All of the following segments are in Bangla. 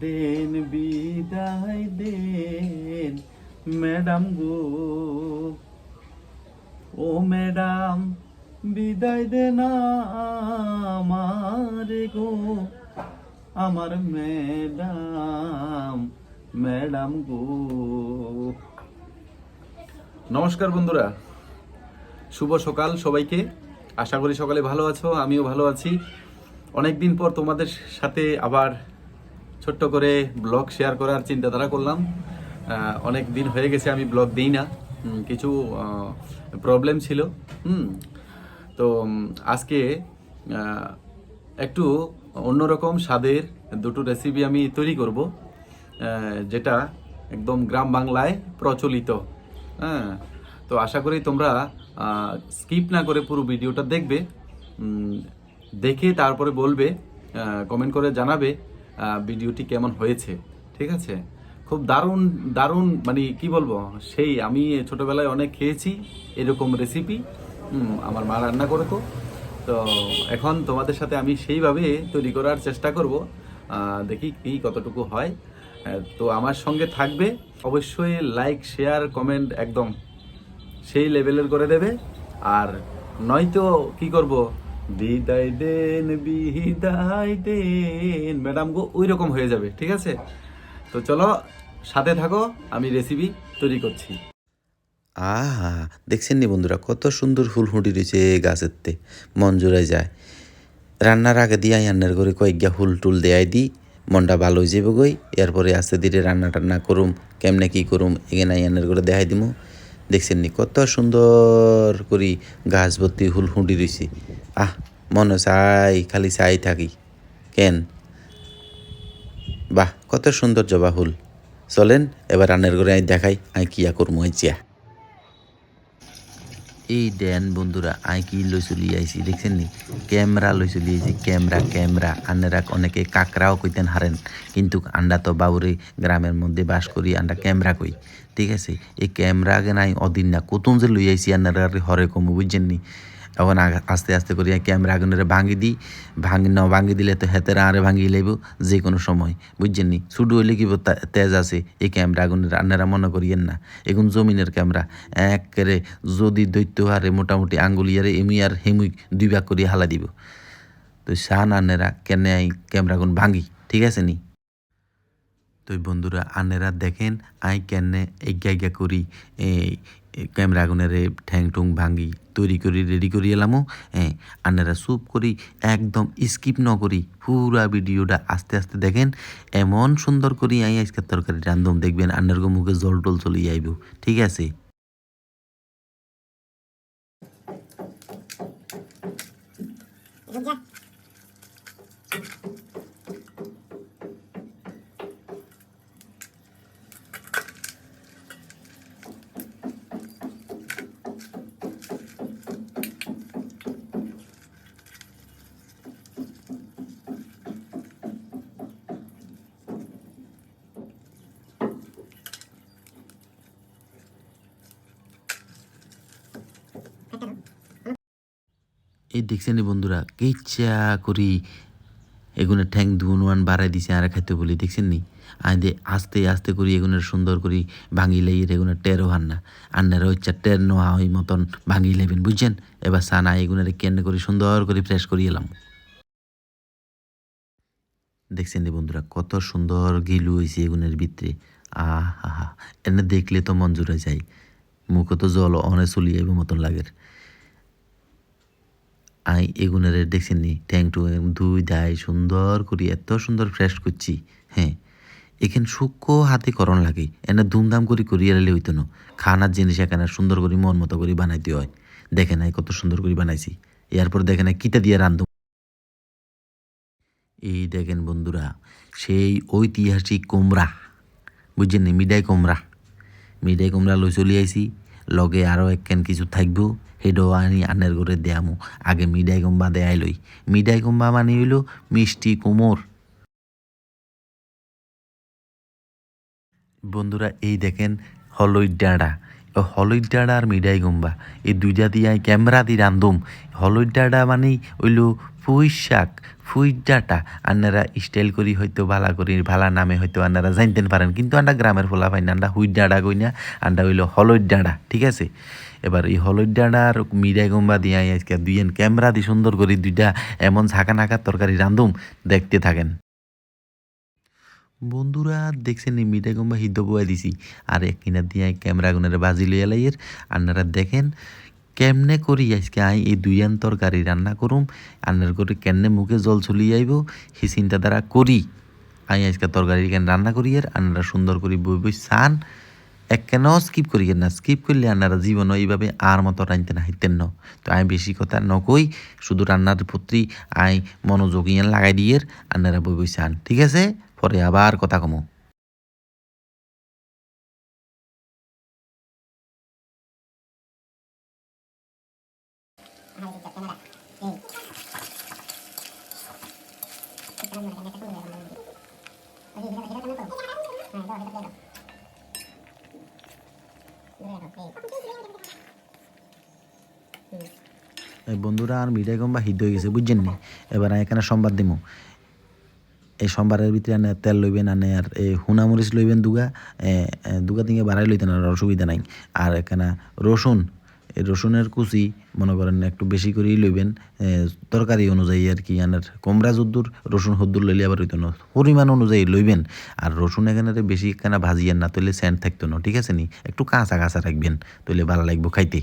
দেন বিদায় দেন ম্যাডাম গো, ও ম্যাডাম বিদায় দেন আমারে গো, আমার ম্যাডাম, ম্যাডাম গো। নমস্কার বন্ধুরা, শুভ সকাল সবাইকে। আশা করি সকালে ভালো আছো, আমিও ভালো আছি। অনেকদিন পর তোমাদের সাথে আবার ছোট্ট করে ব্লগ শেয়ার করার চিন্তাধারা করলাম। অনেক দিন হয়ে গেছে আমি ব্লগ দিই না, কিছু প্রবলেম ছিল। তো আজকে একটু অন্যরকম স্বাদের দুটো রেসিপি আমি তৈরি করব, যেটা একদম গ্রাম বাংলায় প্রচলিত। হ্যাঁ, তো আশা করি তোমরা স্কিপ না করে পুরো ভিডিওটা দেখবে, দেখে তারপরে বলবে, কমেন্ট করে জানাবে ভিডিওটি কেমন হয়েছে। ঠিক আছে? খুব দারুণ দারুণ, মানে কি বলবো, সেই আমি ছোটবেলায় অনেক খেয়েছি এরকম রেসিপি। আমার মা রান্না করে তো এখন তোমাদের সাথে আমি সেইভাবে তৈরি করার চেষ্টা করব, দেখি কি কতটুকু হয়। তো আমার সঙ্গে থাকবে, অবশ্যই লাইক শেয়ার কমেন্ট একদম সেই লেভেলের করে দেবে। আর নয়তো কি করব, বিদায় দেন বিদায় দেন ম্যাডাম গো, ওই রকম হয়ে যাবে। ঠিক আছে? তো চলো সাথে থাকো, আমি রেসিপি তৈরি করছি। আহা, দেখছেন নি বন্ধুরা, কত সুন্দর ফুল ফুটি রয়েছে গাছেরতে, মন জুড়াই যায়। রান্নার আগে দিয়ে রান্নার করে কয়েকটা ফুল টুল দেয়াই দিই, মনটা ভালো হয়ে যাবে গই। এরপরে আস্তে ধীরে রান্না টান্না করুম, কেমনে কি করুম এখানে রান্নার করে দেখাই দিমু। দেখছেন নি কত সুন্দর করি গাছ ভর্তি ফুল ফুটি রয়েছে। মনে চাই খালি চাই থাকি কেন। বাহ, কত সুন্দর জবা ফুল। চলেন এবার রান্নার করে আমি দেখাই আমি কিয়া করবো। এই দেন বন্ধুরা, আই কি লই চলি আইছি দেখছেন নি, ক্যামেরা লই চলি আইছি। ক্যামেরা আন্নারা অনেকে কাকরাও কইতেন হারেন, কিন্তু আন্ডা তো বাবুরে গ্রামের মধ্যে বাস করি, আন্ডা ক্যামেরা কই। ঠিক আছে, এই ক্যামেরা আগে নাই অদিন না কতুন যে লই আইছি আন্নারা হরে কমু, বুঝছেন নি। এখন আস্তে আস্তে করে ক্যামেরা আগুনের ভাঙি দিই। ভাঙি দিলে তো হেতেরা আরে ভাঙি লাইব যে কোনো সময়, বুঝছেন নি। ছুটু হইলে কি তেজ আছে এই ক্যামেরা আগুনের, আপনারা মনে করিয়েন না। এখন জমিনের ক্যামেরা একেবারে যদি দৈত্য হারে মোটামুটি আঙ্গুলিয়ারে এমুই আর হেমুই দুই ভাগ করিয়া হালা দিব। তো শান আনেরা কেনে ক্যামেরা আগুন ভাঙি, ঠিক আছে নি। তো বন্ধুরা আনেরা দেখেন আই কেনে এগিয়া করি এই ক্যামেরা আগুনের ঠ্যাং টুং ভাঙ্গি তৈরি করি রেডি করি এলামও। আনেরা চুপ করি, একদম স্কিপ ন করি পুরা ভিডিওটা আস্তে আস্তে দেখেন। এমন সুন্দর করি আই আজকের তরকারি রান্ধম, দেখবেন আন্নার মুখে জল টল চলে যাইব। ঠিক আছে? এই দেখছেন বন্ধুরা, কেচ্ছা করি এগুনের ঠ্যাং দুনুয়ান বাড়াই দিছে আর খাইতে বলি, দেখছেন নি। আইদে আস্তে আস্তে করি এগুনের সুন্দর করি ভাঙি লাই, এগুনের টেরও হান না। আন্নারা হচ্ছে টের নোয়া ওই মতন ভাঙি লাইবেন, বুঝছেন। এবার সানা এগুনের কেন করি সুন্দর করে ফ্রেশ করি এলাম। দেখছেন নি বন্ধুরা, কত সুন্দর গিলু হয়েছে এগুনের ভিতরে। আহা, এনে দেখলে তো মন জুড়ে যায়, মুখে তো জল অনে চলি যাইব মতন লাগে। আই এগুনের দেখছেন নি ট্যাং টু দুই দায় সুন্দর করি এত সুন্দর ফ্রেশ করছি। হ্যাঁ, এখানে সূক্ষ্ম হাতে করণ লাগে, এনে ধুমধাম করি করিয়ে এলে হইতো না। খানার জিনিস এখানে সুন্দর করে মন মতো করে বানাইতে হয়। দেখে নাই কত সুন্দর করে বানাইছি। এরপর দেখে নাই কিতা দিয়ে রান্ধ। এই দেখেন বন্ধুরা, সেই ঐতিহাসিক কুমড়া, বুঝছেন নি, মিডাই কুমড়া লই চলি আইছি। লগে আরও একখান কিছু থাকবো, সেটাও আনি আনের করে দেয়ামু। আগে মিডাই কুম্বা দেয়াই লই। মিডাই কুম্বা মানে হইল মিষ্টি কুমোর। বন্ধুরা এই দেখেন হলুদ ডাঁড়া, হলুদ ডাঁড়া আর মিডাই গুম্বা এই দুইটা দিয়ে ক্যামেরা দিয়ে রান্ধুম। হলুদ ডাঁড়া মানে হইল পুঁই শাক, ফুই ডাঁটা। আন্নারা স্টাইল করি হয়তো ভালা করি ভালা নামে হয়তো আন্নারা জানতেন পারেন, কিন্তু আন্ডা গ্রামের ফোলা পাই না, আন্ডা হুইট ডাঁড়া কই না, আন্ডা হইল হলুদ ডাঁড়া। ঠিক আছে, এবার এই হলুদ ডাঁড়া আর মিডাই গুম্বা দিয়ে আজকে দুইজন ক্যামেরা দিয়ে সুন্দর করে দুইটা এমন ঝাঁকা নাকার তরকারি রান্ধুম, দেখতে থাকেন। বন্ধুরা দেখছেন নি মিঠাই কুম্বা হিদ্ধ বয়ে দিছি, আর এক কিনার দিয়ে ক্যামেরা গুনের বাজি লইয়া লাইয়ের। আপনারা দেখেন কেমনে করি আজকে আই এই দুইয়ান তরকারি রান্না করুম, আন্নার করে কেমনে মুখে জল চলিয়ে আইব সেই চিন্তা দ্বারা করি আই আজকে তরকারি কেন রান্না করি। আর আপনারা সুন্দর করে বই বই চান, এক কেন স্কিপ করি না, স্কিপ করলে আপনারা জীবন এইভাবে আর মতো রাঁধতে না হাইতেন ন। তো আমি বেশি কথা নকই, শুধু রান্নার প্রতি আই মনোযোগ ইয়ান লাগাই দিয়ে আপনারা বই বই চান। ঠিক আছে, পরে আবার কথা কমো। এই বন্ধুরা আর মিঠাই কম বা হিদ্ধ হয়ে গেছে বুঝছেন নি। এবার আমি এখানে সম্বাদ দিমু, এই সোমবারের ভিতরে আনে তেল লইবেন, আনে আর এই হুনামরিচ লইবেন দুগা, দুগা থেকে বাড়াই লইতেন আর অসুবিধা নাই। আর এখানে রসুন, এই রসুনের কুচি মনে করেন একটু বেশি করেই লইবেন, তরকারি অনুযায়ী আর কি। আনার কোমরা যদ্দুর রসুন হদ্দুর লইলে আবার হইতো না, পরিমাণ অনুযায়ী লইবেন। আর রসুন এখানে বেশি এখানে ভাজিয়েন না, তৈলে স্যান্ড থাকতো না। ঠিক আছে নি, একটু কাঁচা কাঁচা রাখবেন, তৈলে ভালো লাগবো খাইতে।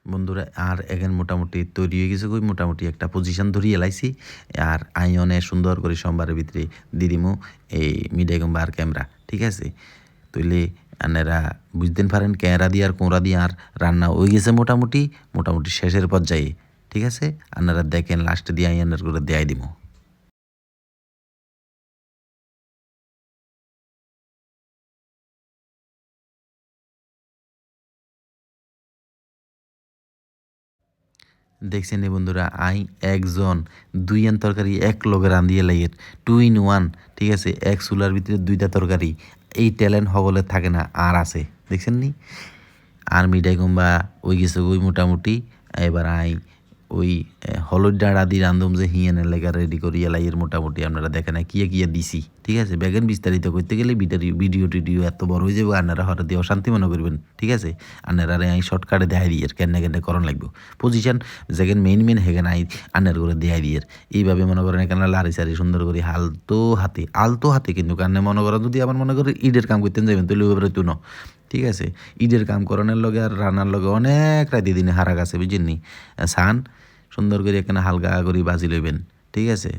বন্ধুরা আর এখন মোটামুটি তৈরি হয়ে গেছে, কই মোটামুটি একটা পজিশন ধরিয়ে এলাইছি। আর আইনে সুন্দর করে সোমবারের ভিতরে দিদিমু এই মিডিয়া কিংবা আর ক্যামেরা। ঠিক আছে, তৈলে আনেরা বুঝতেন পারেন ক্যামেরা দিয়ে আর কোঁড়া দিয়ে আর রান্না হয়ে গেছে মোটামুটি, মোটামুটি শেষের পর্যায়ে। ঠিক আছে, আপনারা দেখেন লাস্টে দিয়ে আইনের করে দেয়াই দিমু। দেখছেন নি বন্ধুরা, আই একজন দুইয়ান তরকারি এক লগে রান্ধিয়ে লাইয়ের, 2 in 1। ঠিক আছে, এক চুলার ভিতরে দুইটা তরকারি, এই ট্যালেন্ট হবলে থাকে না আর আছে। দেখছেন নি, আর মিঠাই কুম্বা ওই গেছে ওই মোটামুটি। এবার আই ওই হলুদ ডাঁড়া দিয়ে রান্ধুম যে হিয়ানের লেগা রেডি করি এলাইয়ের মোটামুটি। আপনারা দেখেন কিয়া কিয়া দিছি। ঠিক আছে, ব্যাগেন বিস্তারিত করতে গেলে ভিডিও টিডিও এত বড় হয়ে যাবে, আপনারা হঠাৎ দিয়ে অশান্তি মনে করবেন। ঠিক আছে, আপনারা আই শর্টকাটে দেখাই দিয়ে কেনে কেনে করণ লাগবে। পজিশন যেখানে মেইন হেগেন আই আন্নার করে দেখাই দিয়ে এইভাবে মনে করেন এখানে লারি সারি সুন্দর করে আলতো হাতে কিন্তু কান্নে মনে করেন যদি আমার মনে করেন ইটের কাম করতেন যাবেন তাহলে ওইভাবে তুই ন। ঠিক আছে, ঈদের কাম করানোর লগে আর রান্নার লগে অনেক রাতে দিনে হারা গেছে বুঝছেন নি। সান সুন্দর করে এখানে হালকা করে বাজি লইবেন। ঠিক আছে,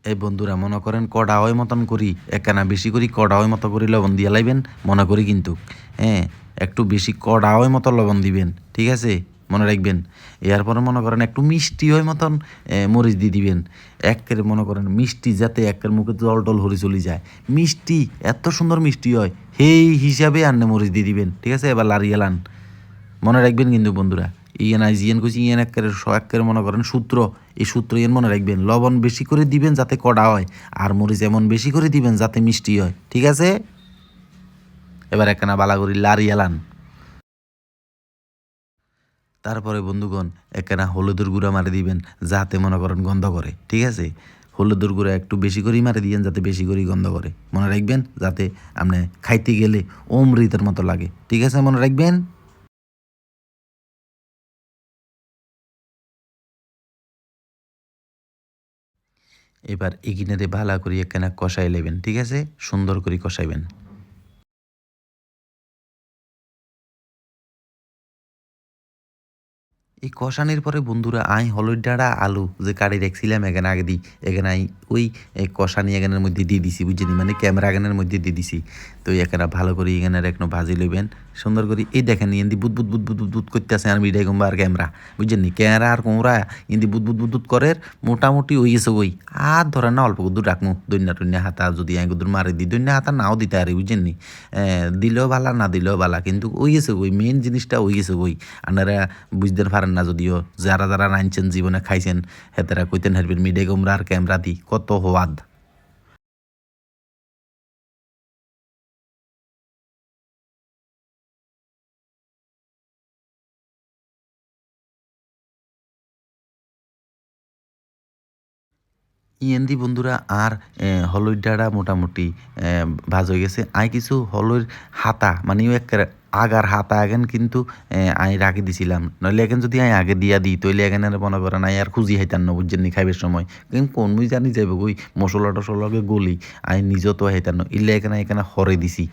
এই বন্ধুরা মনে করেন কড়া হয় মতন করি একখানা বেশি করি কড়া হয় মতো করে লবণ দিয়ে লাইবেন মনে করি কিন্তু। হ্যাঁ, একটু বেশি কড়া হয় মতো লবণ দিবেন। ঠিক আছে, মনে রাখবেন। এরপরে মনে করেন একটু মিষ্টি হয় মতন মরিচ দিয়ে দিবেন। একের মনে করেন মিষ্টি যাতে একের মুখে জল টল হরে চলে যায়, মিষ্টি এত সুন্দর মিষ্টি হয় সেই হিসাবে আন্নে মরিচ দিয়ে দিবেন। ঠিক আছে, এবার লাড়িয়ে লান, মনে রাখবেন কিন্তু বন্ধুরা। ইয়েন আই জিয়েন কইছি ইয়েন একের মনে করেন সূত্র, এই সূত্র ইয়েন মনে রাখবেন। লবণ বেশি করে দিবেন যাতে কড়া হয়, আর মরিচ এমন বেশি করে দিবেন যাতে মিষ্টি হয়। ঠিক আছে, এবার একখানা বালা করি লারি এলান। তারপরে বন্ধুগণ একখানা হলুদের গুঁড়া মারি দিবেন যাতে মনে করেন গন্ধ করে। ঠিক আছে, হলুদের গুঁড়া একটু বেশি করেই মারি দিবেন যাতে বেশি করেই গন্ধ করে। মনে রাখবেন যাতে আপনি খাইতে গেলে অমৃতের মতো লাগে। ঠিক আছে, মনে রাখবেন। এবার এগিনারে ভালা করে একখানা কষাই নেবেন। ঠিক আছে, সুন্দর করে কষাইবেন। এই কষানির পরে বন্ধুরা আই হলুদ ডাঁড়া আলু যে কাটি রাখছিলাম এখানে আগে দিই, এখানে আই ওই কষানি এখানের মধ্যে দিয়ে দিছি বুঝছেন, মানে ক্যামেরা এখানের মধ্যে দিয়ে দিছি। তো এখানে ভালো করে এখানে একটু ভাজি লইবেন, সুন্দর করে এই দেখেন ইন্দি বুদ বুদ বুদ বুদ বুদ বুদ করতেছে আর মিডিয়া কুম্বা আর ক্যামেরা বুঝছেন নি ক্যামেরা আর কোমরা ইন্দি বুদ বুদ বুদ বুদ করে মোটামুটি হয়ে গেছে ওই আর ধরেন না অল্প গুদুর রাখমু দৈন্যা টৈন্যা হাতা যদি আমি গুদুর মারি দিই দৈন্যা হাতা নাও দিতে আরে বুঝছেন নি দিলেও বালা না দিলেও বালা কিন্তু ওই গেছে ওই মেন জিনিসটা ওই গেছে ওই আপনারা বুঝতে পারেন না যদিও যারা যারা রাঁধছেন জীবনে খাইছেন হেতারা কইতেন হারবেন মিডিয়া কুমড়া আর ক্যামেরা দি কত হওয়াদ। ইয়েন্দি বন্ধুরা আর হলুদ ডাঁড়া মোটামুটি ভাজ হয়ে গেছে আই কিছু হলুদ হাতা মানে এক আগার হাতা আগেন কিন্তু আই রাখি দিছিলাম নইলে এখন যদি আই আগে দিয়া দিই তৈলে এখানে মনে করেন আই আর খুঁজি হাইতাম না বুঝছেন নি খাইবের সময় কিন্তু কোন মুই জানি যাইব ওই মশলা টসলাকে গলি আই নিজেও তো হাইতাম না ইলে এখানে হরে দিছি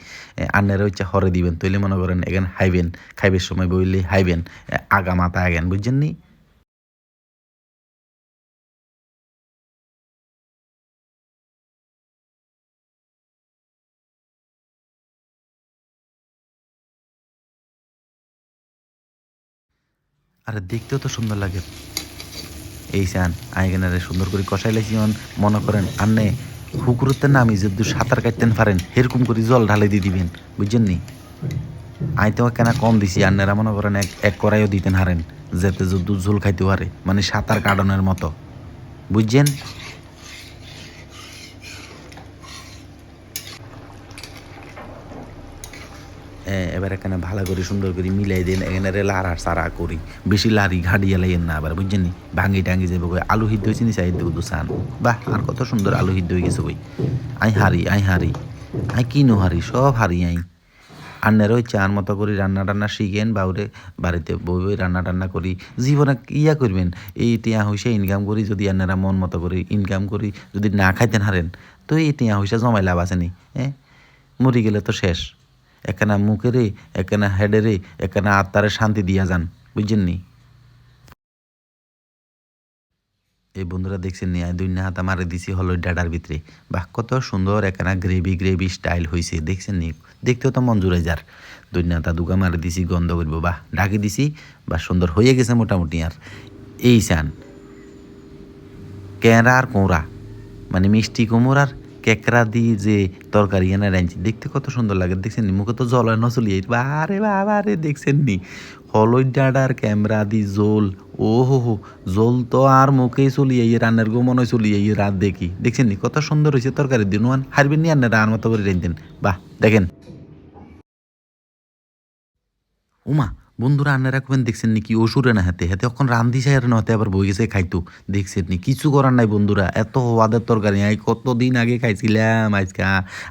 আন্নারা হচ্ছে হরে দিবেন তৈলে মনে করেন এখানে হাইবেন খাইবের সময় বইলে হাইবেন আগা মাথা আগেন বুঝছেন নি। আরে দেখতেও তো সুন্দর লাগে এই চান আইগেনারে সুন্দর করে কষাই লাইছি মনে করেন আন্নে পুকুরতে নামি যদি সাঁতার কাটতেন পারেন এরকম করে জল ঢালে দিয়ে দিবেন বুঝছেন নি। আই তো কেন কম দিছি আন্নেরা মনে করেন এক কড়াইও দিতেন হারেন যাতে যদি ঝোল খাইতে পারে মানে সাঁতার কাটানোর মতো বুঝছেন। এবার এখানে ভালো করে সুন্দর করে মিলাই দেন এখানে লাড়া সারা করি বেশি লাড়ি ঘাড়িয়া লাইয়েন না আবার বুঝছেন নি ভাঙি টাঙ্গি যাবো আলু সিদ্ধ হয়েছে নি চাই দেবো সান বাহ আর কত সুন্দর আলু সিদ্ধ হয়ে গেছে বই আই হারি আই কিনো হারি সব হারি আই আন্নেরও চার মতো করে রান্না টান্না শিখেন বাউরে বাড়িতে বই বই রান্না টান্না করি জীবনে ইয়া করবেন এই টিয়া হইসা ইনকাম করি যদি আন্নারা মন মতো করে ইনকাম করি যদি না খাইতেন হারেন তো এই টিয়া হইসা জমাই লাভ আছে নি মরি গেলে তো শেষ একখানা মুখেরে একখানা হেডেরে একখানা আত্মারে শান্তি দিয়া যান বুঝছেন নি। এই বন্ধুরা দেখছেন নি দুই না হাতা মারে দিছি হলুদ ডাটার ভিতরে বাহ কত সুন্দর একখানা গ্রেভি স্টাইল হয়েছে দেখছেন নি দেখতেও তো মন জুড়ে যার দুই না হাতা দুগা মারে দিছি গন্ধ করবো বাহ ঢাকি দিছি বা সুন্দর হয়ে গেছে মোটামুটি আর এই চান ক্যাঁড়া আর কোঁড়া মানে মিষ্টি কুমড় আর কেকড়া দিয়ে যে তরকারি এনে রাঁধছি দেখতে কত সুন্দর লাগে দেখছেন নি মুখে তো জল হয় নচলিয়ে বারে বাবারে দেখছেন নি হলুদ ডাঁডার ক্যামেরা দি জোল ও হো জোল তো আর মুখেই চলিয়ে রান্নার গো মনে চলিয়ে রাত দেখি দেখছেন নি কত সুন্দর হয়েছে তরকারি দিন হারবেন নি আন্নারা আর মতো করে রাঁধতেন বাহ দেখেন উমা বন্ধুরা আন্নারা রাখবেন দেখছেন নি কি ওষুধে না হাতে হাতে এখন রান্ধি চাই আর নতে আবার বই গেছে খাইতো দেখছেন নি কিছু করার নাই বন্ধুরা এত হওয়াদের তরকারি আই কতদিন আগে খাইছিলাম আজকে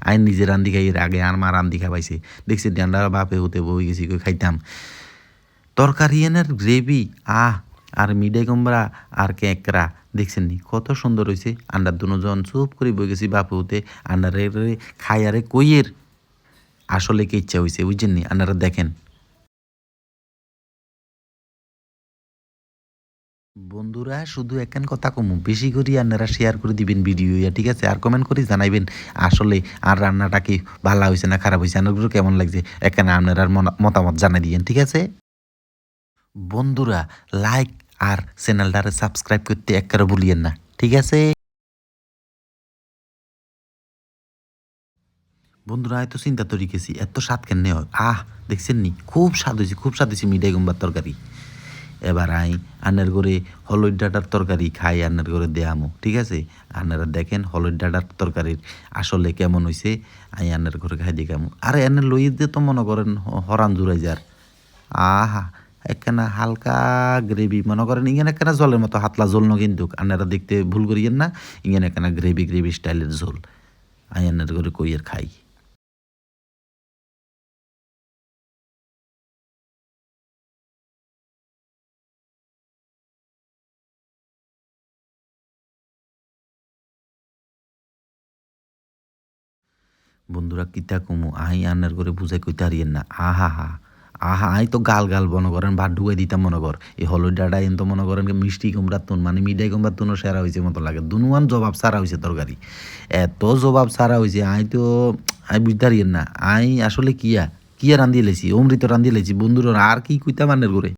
আই নিজে রান্ধি খাই এর আগে আর মা রান্ধি খাওয়াইছে দেখছেন নি আন্নারা বাপে হতে বই গেছি খাইতাম তরকারি এনের গ্রেভি আর মিডে কুমড়া আর কেকড়া দেখছেন নি কত সুন্দর হয়েছে আন্ডার দুজন চুপ করে বই গেছি বাপে হতে আন্ডারে খাই আরে কইয়ের আসলে কি ইচ্ছা হয়েছে বুঝছেন নি আন্নারা দেখেন। বন্ধুরা শুধু একখান কথা কমু বেশি করে আপনারা শেয়ার করে দিবেন ভিডিও ঠিক আছে আর কমেন্ট করে জানাইবেন আসলে আর রান্নাটা কি ভালো হয়েছে না খারাপ হয়েছে রান্নাগুলো কেমন লাগছে এখানে আপনারা মতামত জানাই দিয়েন ঠিক আছে। বন্ধুরা লাইক আর চ্যানেলটারে সাবস্ক্রাইব করতে একবারে ভুলিয়েন না ঠিক আছে। বন্ধুরা হয়তো চিন্তা তৈরি গেছি এত স্বাদ কেন হয় দেখছেন নি খুব স্বাদ হয়েছে মিঠাই কুমড়ার তরকারি। এবার আন্নার করে হলুদ ডাঁটার তরকারি খাই আন্নার করে দেয়ামো ঠিক আছে আপনারা দেখেন হলুদ ডাঁটার তরকারির আসলে কেমন হয়েছে আন্নার করে খাই দেখামো আরে এনে লই দিয়ে তো মনে করেন হরান জুড়াই যার একখানা হালকা গ্রেভি মনে করেন ইঙ্গেন একখানা জলের মতো হাতলা ঝোল ন কিন্তু আপনারা দেখতে ভুল করিয়েন না ইঙ্গেন একখানা গ্রেভি স্টাইলের ঝোল আন্নার করে কইয়ের খাই। বন্ধুরা কিতা কমু আন্নার করে বুঝাই কইতে হারিয়েন না আই তো গাল মনে করেন ভাত ঢুকাই দিতাম মনে কর এই হলুদ ডাঁটা এন তো মনে করেন মিষ্টি কুমড়ার তুন মানে মিঠাই কুমড়ার তুনও সেরা হয়েছে মতো লাগে দুনুয়ান জবাব সারা হয়েছে তরকারি এত জবাব সারা হয়েছে আই বুঝতে হারিয়েন না আসলে কি আর রান্ধি লাইছি অমৃত রান্ধি লাইছি বন্ধুরা আর কি কইতা মানের করে